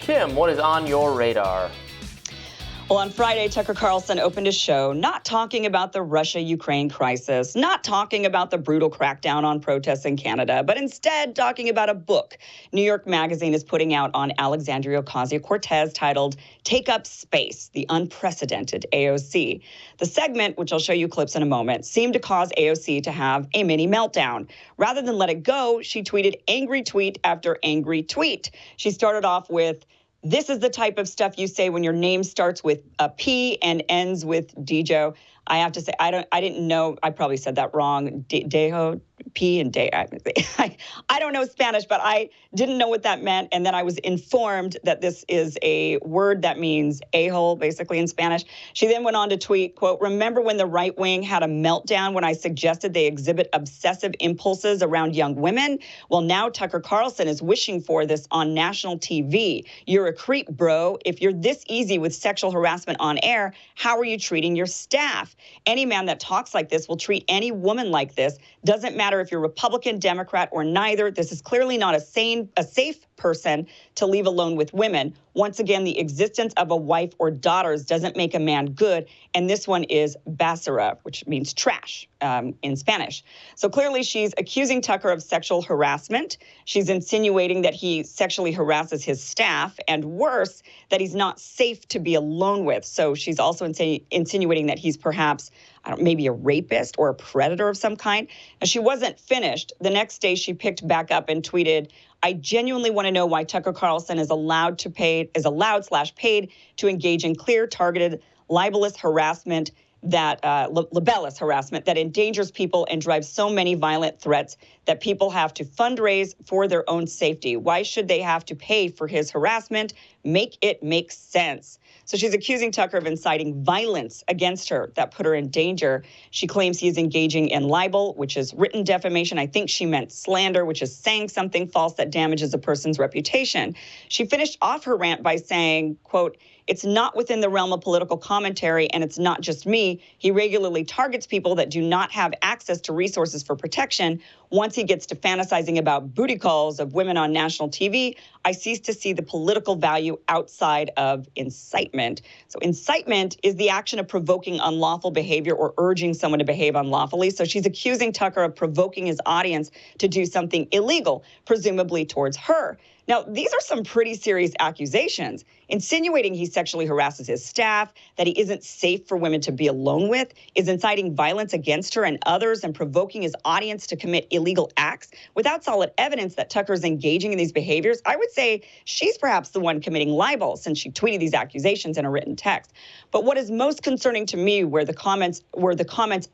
Kim, what is on your radar? Well, on Friday, Tucker Carlson opened his show not talking about the Russia-Ukraine crisis, not talking about the brutal crackdown on protests in Canada, but instead talking about a book New York Magazine is putting out on Alexandria Ocasio-Cortez titled Take Up Space, the Unprecedented AOC. The segment, which I'll show you clips in a moment, seemed to cause AOC to have a mini meltdown. Rather than let it go, she tweeted angry tweet after angry tweet. She started off with, "This is the type of stuff you say when your name starts with a P and ends with Dijo." I have to say, I didn't know, I probably said that wrong. Dejo, P and De. I don't know Spanish, but I didn't know what that meant. And then I was informed that this is a word that means a-hole, basically in Spanish. She then went on to tweet, quote, "Remember when the right wing had a meltdown when I suggested they exhibit obsessive impulses around young women? Well, now Tucker Carlson is wishing for this on national TV. You're a creep, bro. If you're this easy with sexual harassment on air, how are you treating your staff? Any man that talks like this will treat any woman like this. Doesn't matter if you're Republican, Democrat, or neither. This is clearly not a safe person to leave alone with women. Once again, the existence of a wife or daughters doesn't make a man good. And this one is basura, which means trash in Spanish. So clearly she's accusing Tucker of sexual harassment. She's insinuating that he sexually harasses his staff, and worse, that he's not safe to be alone with. So she's also insinuating that he's perhaps maybe a rapist or a predator of some kind. And she wasn't finished. The next day she picked back up and tweeted, "I genuinely want to know why Tucker Carlson is allowed paid to engage in clear, targeted, libelous harassment libellous harassment that endangers people and drives so many violent threats that people have to fundraise for their own safety. Why should they have to pay for his harassment? Make it make sense." So she's accusing Tucker of inciting violence against her that put her in danger. She claims he is engaging in libel, which is written defamation. I think she meant slander, which is saying something false that damages a person's reputation. She finished off her rant by saying, quote, "It's not within the realm of political commentary, and it's not just me. He regularly targets people that do not have access to resources for protection. Once he gets to fantasizing about booty calls of women on national TV, I cease to see the political value outside of incitement." So incitement is the action of provoking unlawful behavior or urging someone to behave unlawfully. So she's accusing Tucker of provoking his audience to do something illegal, presumably towards her. Now, these are some pretty serious accusations. Insinuating he sexually harasses his staff, that he isn't safe for women to be alone with, is inciting violence against her and others, and provoking his audience to commit illegal acts. Without solid evidence that Tucker's engaging in these behaviors, I would say she's perhaps the one committing libel, since she tweeted these accusations in a written text. But what is most concerning to me were the comments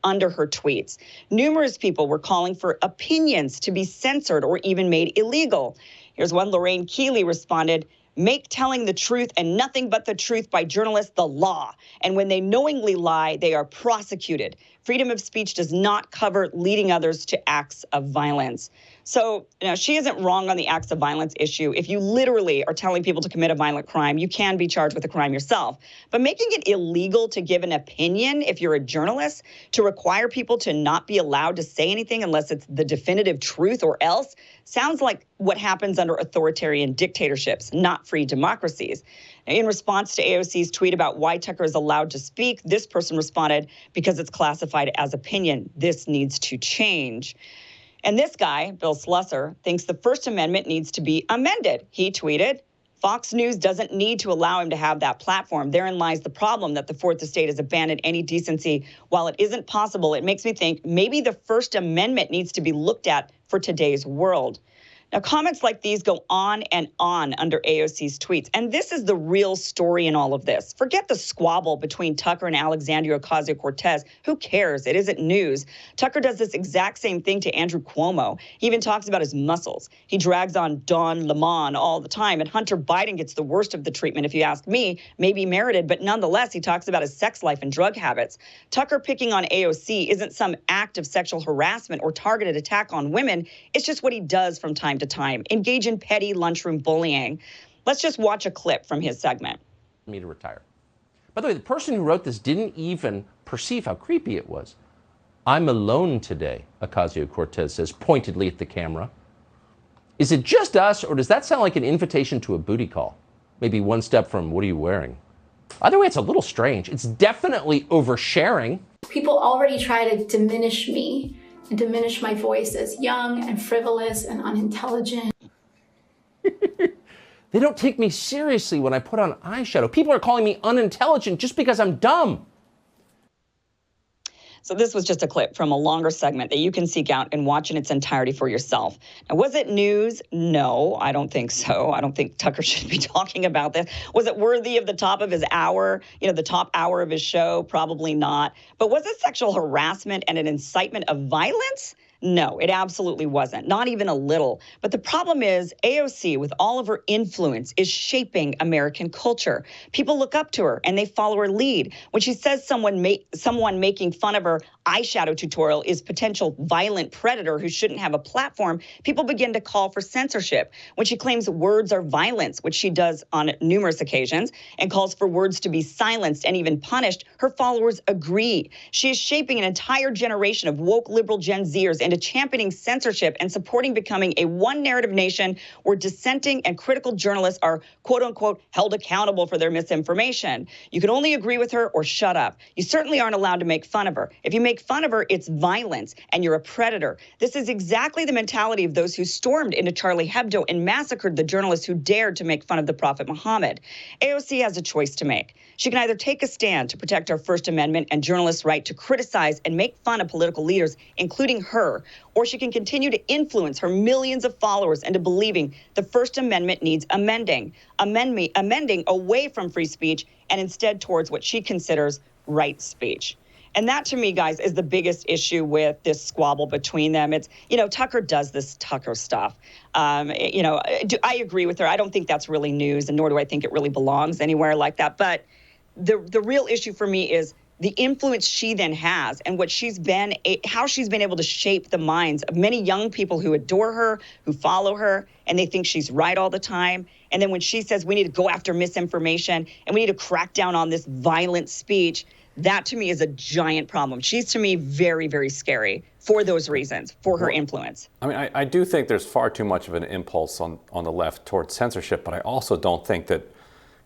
under her tweets. Numerous people were calling for opinions to be censored or even made illegal. Here's one. Lorraine Keeley responded, "Make telling the truth and nothing but the truth by journalists the law. And when they knowingly lie, they are prosecuted. Freedom of speech does not cover leading others to acts of violence." So, she isn't wrong on the acts of violence issue. If you literally are telling people to commit a violent crime, you can be charged with a crime yourself. But making it illegal to give an opinion if you're a journalist, to require people to not be allowed to say anything unless it's the definitive truth or else, sounds like what happens under authoritarian dictatorships, not free democracies. In response to AOC's tweet about why Tucker is allowed to speak, this person responded, "Because it's classified as opinion. This needs to change." And this guy, Bill Slusser, thinks the First Amendment needs to be amended. He tweeted, "Fox News doesn't need to allow him to have that platform. Therein lies the problem that the Fourth Estate has abandoned any decency. While it isn't possible, it makes me think maybe the First Amendment needs to be looked at for today's world." Now, comments like these go on and on under AOC's tweets, and this is the real story in all of this. Forget the squabble between Tucker and Alexandria Ocasio-Cortez. Who cares? It isn't news. Tucker does this exact same thing to Andrew Cuomo. He even talks about his muscles. He drags on Don Lemon all the time, and Hunter Biden gets the worst of the treatment, if you ask me, maybe merited, but nonetheless, he talks about his sex life and drug habits. Tucker picking on AOC isn't some act of sexual harassment or targeted attack on women. It's just what he does from time to time, engage in petty lunchroom bullying. Let's just watch a clip from his segment. Me to retire. By the way, the person who wrote this didn't even perceive how creepy it was. "I'm alone today," Ocasio-Cortez says pointedly at the camera. Is it just us, or does that sound like an invitation to a booty call? maybe one step from what are you wearing. Either way, it's a little strange. It's definitely oversharing. People already try to diminish me and diminish my voice as young and frivolous and unintelligent. They don't take me seriously when I put on eyeshadow. People are calling me unintelligent just because I'm dumb. So this was just a clip from a longer segment that you can seek out and watch in its entirety for yourself. Now, was it news? No, I don't think so. I don't think Tucker should be talking about this. Was it worthy of the top of his hour, the top hour of his show? Probably not. But was it sexual harassment and an incitement of violence? No, it absolutely wasn't. Not even a little. But the problem is AOC, with all of her influence, is shaping American culture. People look up to her and they follow her lead. When she says someone making fun of her eyeshadow tutorial is potential violent predator who shouldn't have a platform, people begin to call for censorship. When she claims words are violence, which she does on numerous occasions, and calls for words to be silenced and even punished, her followers agree. She is shaping an entire generation of woke liberal Gen Zers into championing censorship and supporting becoming a one-narrative nation where dissenting and critical journalists are, quote-unquote, held accountable for their misinformation. You can only agree with her or shut up. You certainly aren't allowed to make fun of her. If you make fun of her, it's violence, and you're a predator. This is exactly the mentality of those who stormed into Charlie Hebdo and massacred the journalists who dared to make fun of the Prophet Muhammad. AOC has a choice to make. She can either take a stand to protect our First Amendment and journalists' right to criticize and make fun of political leaders, including her, or she can continue to influence her millions of followers into believing the First Amendment needs amending away from free speech and instead towards what she considers right speech. And that, to me, guys, is the biggest issue with this squabble between them. It's, Tucker does this Tucker stuff. I agree with her. I don't think that's really news, and nor do I think it really belongs anywhere like that. But the real issue for me is the influence she then has and what how she's been able to shape the minds of many young people who adore her, who follow her, and they think she's right all the time. And then when she says we need to go after misinformation and we need to crack down on this violent speech, that to me is a giant problem. She's to me very, very scary for those reasons, for her influence. I mean, I do think there's far too much of an impulse on the left towards censorship, but I also don't think that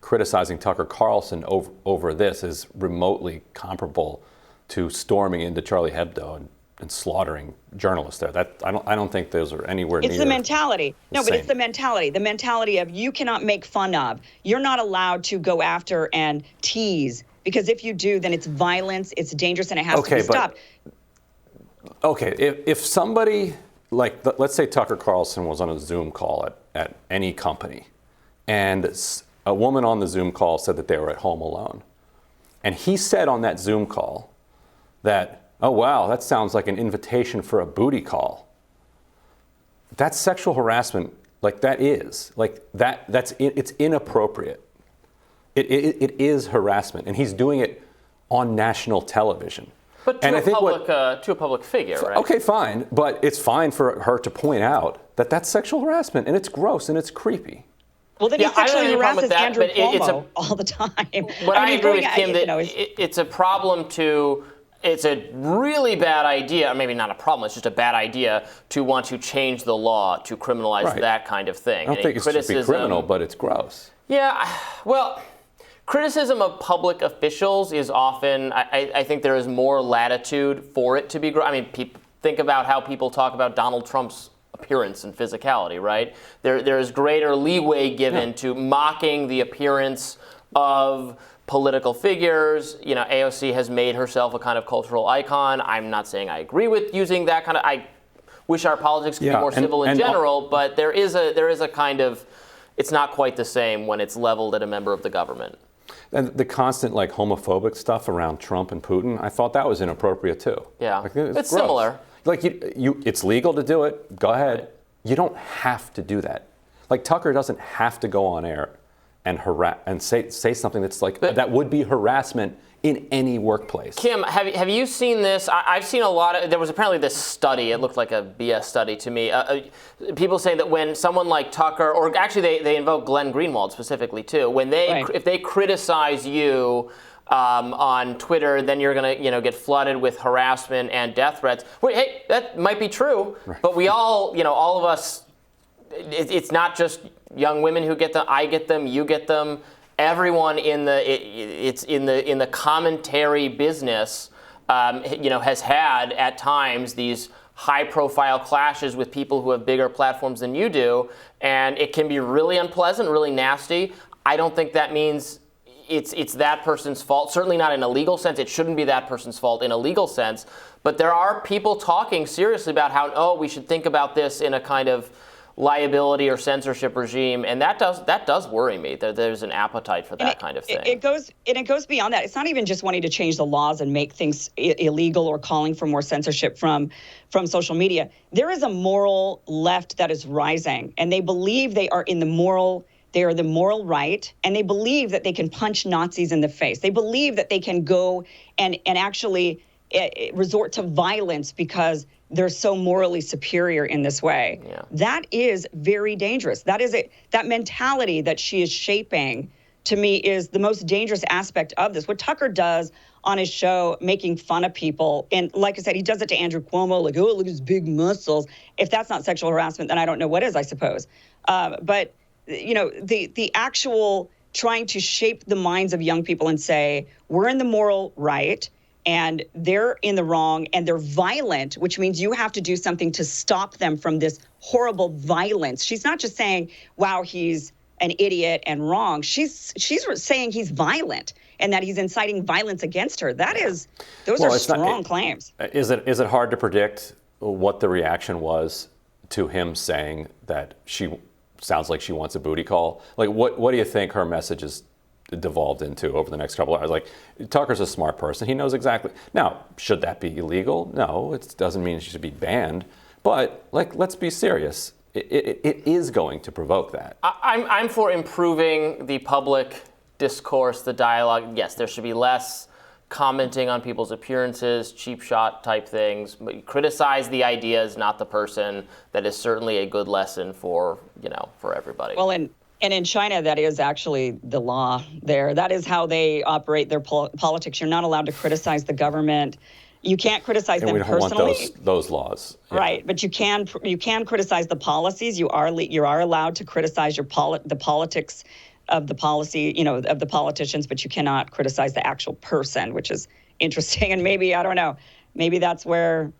criticizing Tucker Carlson over this is remotely comparable to storming into Charlie Hebdo and slaughtering journalists there. I don't think those are anywhere near. It's the mentality. No, but it's the mentality. The mentality of you cannot make fun of. You're not allowed to go after and tease, because if you do, then it's violence, it's dangerous, and it has to be stopped. Okay, if somebody, let's say Tucker Carlson was on a Zoom call at any company, and a woman on the Zoom call said that they were at home alone. And he said on that Zoom call that, oh, wow, that sounds like an invitation for a booty call. That's sexual harassment. It's inappropriate. It is harassment. And he's doing it on national television. But to a public figure, right? Okay, fine. But it's fine for her to point out that that's sexual harassment, and it's gross, and it's creepy. Well, then he sexually harasses Andrew Cuomo all the time. What I agree with Kim, it's a problem it's a really bad idea, maybe not a problem, it's just a bad idea to want to change the law to criminalize that kind of thing. I don't think it should be criminal, but it's gross. Yeah, well, criticism of public officials is often, I think there is more latitude for it to be gross. I mean, think about how people talk about Donald Trump's appearance and physicality, right? There is greater leeway given to mocking the appearance of political figures. AOC has made herself a kind of cultural icon. I'm not saying I agree with using that kind of. I wish our politics could be more civil in general, but there is a kind of. It's not quite the same when it's leveled at a member of the government. And the constant homophobic stuff around Trump and Putin, I thought that was inappropriate too. Yeah, it's similar. It's legal to do it. Go ahead. Right. You don't have to do that. Tucker doesn't have to go on air and say something that's that would be harassment in any workplace. Kim, have you seen this? I've seen a lot of. There was apparently this study. It looked like a BS study to me. People saying that when someone like Tucker, or actually they invoke Glenn Greenwald specifically too, if they criticize you on Twitter, then you're going to get flooded with harassment and death threats. Wait, hey, that might be true, but we all of us, it's not just young women who get them, I get them, you get them. Everyone in the commentary business, has had at times these high-profile clashes with people who have bigger platforms than you do, and it can be really unpleasant, really nasty. I don't think that means it's that person's fault. Certainly not in a legal sense. It shouldn't be that person's fault in a legal sense. But there are people talking seriously about how, we should think about this in a kind of liability or censorship regime, and that does worry me. There's an appetite for that kind of thing. It goes beyond that. It's not even just wanting to change the laws and make things illegal or calling for more censorship from social media. There is a moral left that is rising, and they believe they are the moral right, and they believe that they can punch Nazis in the face. They believe that they can go and actually resort to violence because they're so morally superior in this way. Yeah. That is very dangerous. That mentality that she is shaping, to me, is the most dangerous aspect of this. What Tucker does on his show, making fun of people, and like I said, he does it to Andrew Cuomo, like, look at his big muscles. If that's not sexual harassment, then I don't know what is, I suppose. But the actual trying to shape the minds of young people and say, we're in the moral right, and they're in the wrong, and they're violent, which means you have to do something to stop them from this horrible violence. She's not just saying, wow, he's an idiot and wrong. She's saying he's violent and that he's inciting violence against her. Those are strong claims. Is it hard to predict what the reaction was to him saying that she sounds like she wants a booty call? Like, what do you think her message is devolved into over the next couple of hours? Like, Tucker's a smart person. He knows exactly. Now, should that be illegal? No, it doesn't mean it should be banned. But, let's be serious. It is going to provoke that. I'm for improving the public discourse, the dialogue. Yes, there should be less commenting on people's appearances, cheap shot type things. But criticize the ideas, not the person. That is certainly a good lesson for everybody. Well, and in China, that is actually the law there. That is how they operate their politics. You're not allowed to criticize the government. You can't criticize them personally. We don't want those laws. Yeah. Right, but you can criticize the policies. You are allowed to criticize the politics of the policy, of the politicians, but you cannot criticize the actual person, which is interesting. And maybe, I don't know, maybe that's where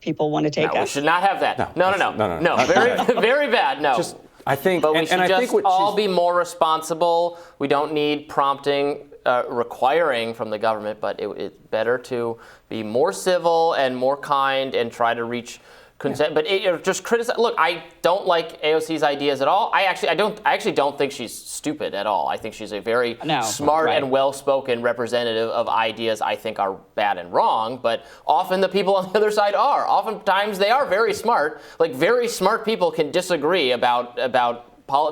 people want to take us. We should not have that. No. Very, very bad. No. I think, but we should all be more responsible. We don't need prompting, requiring from the government, but it's better to be more civil and more kind and try to reach consent. Yeah. But just criticize. Look, I don't like AOC's ideas at all. I actually don't think she's stupid at all. I think she's a very smart and well-spoken representative of ideas I think are bad and wrong. But often the people on the other side are. Oftentimes they are very smart. Like, very smart people can disagree about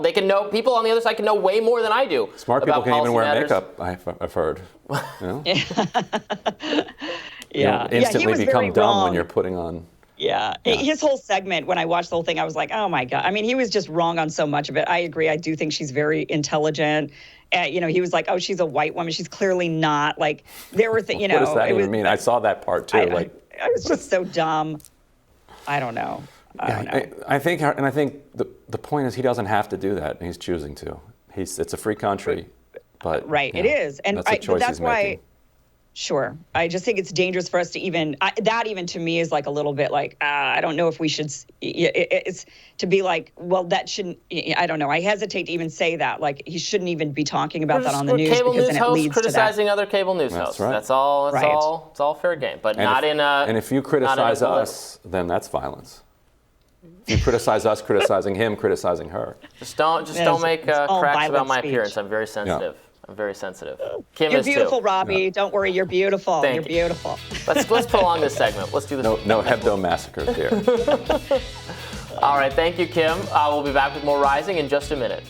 they can know, people on the other side can know way more than I do. Smart people can even wear makeup, I've heard. Yeah. Instantly become dumb when you're putting on. Yeah. His whole segment, when I watched the whole thing, I was like, oh my God. I mean, he was just wrong on so much of it. I agree. I do think she's very intelligent. He was like, oh, she's a white woman. She's clearly not. Like, there were things, What does that even mean? I saw that part too. I was just so dumb. I don't know. I think the point is he doesn't have to do that, and he's choosing to. It's a free country, but it is, and that's a choice that's he's why. making. Sure, I just think it's dangerous for us to even to me is like a little bit like I don't know if we should. It's to be like, well, that shouldn't. I don't know. I hesitate to even say that. Like, he shouldn't even be talking about that on the news, cable because news then it leads criticizing to that. other cable news hosts. Right. That's all. It's all fair game, but And if you criticize us, then that's violence. If you criticize us, criticizing him, criticizing her. Just don't make cracks about my appearance. I'm very sensitive. Yeah. I'm very sensitive. Kim You're is beautiful, too. Robbie. Yeah. Don't worry, you're beautiful. Thank you're you. beautiful. Let's prolong this segment. Let's do this. No hebdo massacres here. All right, thank you, Kim. We'll be back with more Rising in just a minute.